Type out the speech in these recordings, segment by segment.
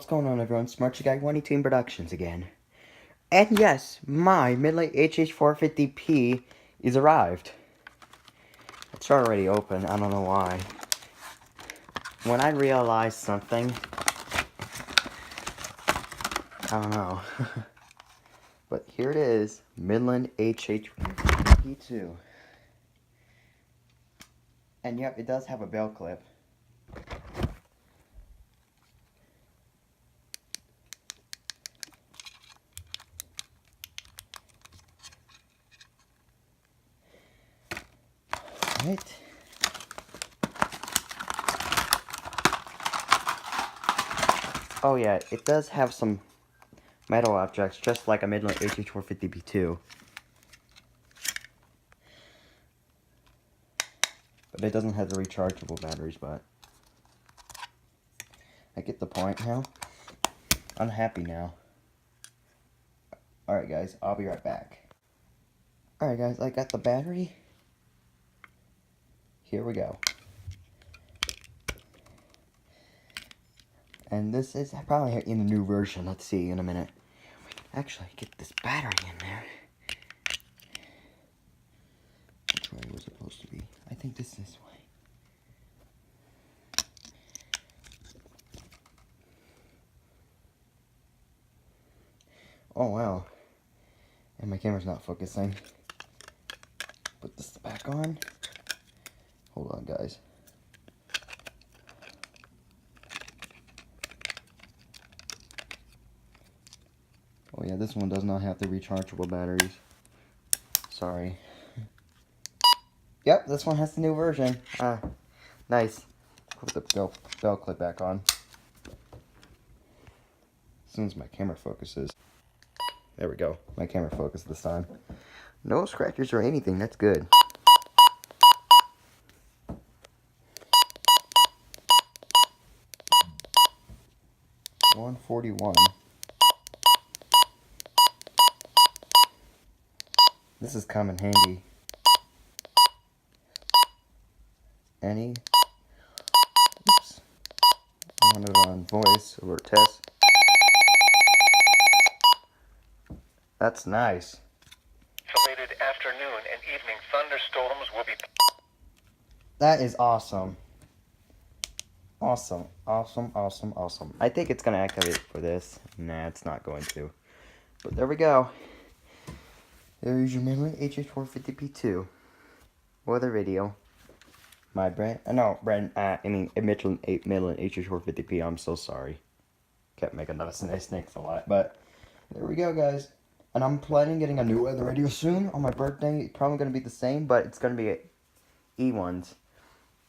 What's going on, everyone? Smart Guy 22 Productions again. And yes, my Midland HH54vp is arrived. It's already open, I don't know why. When I realized something, I don't know. But here it is, Midland HH54vp. And yep, it does have a bell clip. Right. Oh yeah, it does have some metal objects, just like a Midland HH450p too. But it doesn't have the rechargeable batteries, but I get the point now. I'm happy now. Alright guys, I'll be right back. Alright guys, I got the battery. Here we go. And this is probably in a new version. Let's see in a minute. Actually, get this battery in there. Which way was it supposed to be? I think this way. Oh wow. And my camera's not focusing. Put this back on. Hold on guys. Oh yeah, this one does not have the rechargeable batteries. Sorry. Yep, this one has the new version. Nice. Put the bell clip back on. As soon as my camera focuses. There we go. My camera focused this time. No scratches or anything. That's good. $141. This is come in handy. Oops. I want it on voice alert test. That's nice. Isolated afternoon and evening thunderstorms will be. That is awesome. Awesome. Awesome. I think it's going to activate for this. Nah, it's not going to. But there we go. There's your Midland HH450p2. Weather radio. My brand. Midland HH450p. I'm so sorry. Kept making those snakes a lot. But there we go, guys. And I'm planning getting a new weather radio soon on my birthday. It's probably going to be the same, but it's going to be E1s.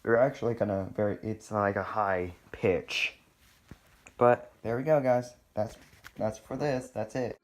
They're actually kind of it's like a high pitch. But there we go, guys. That's for this. That's it.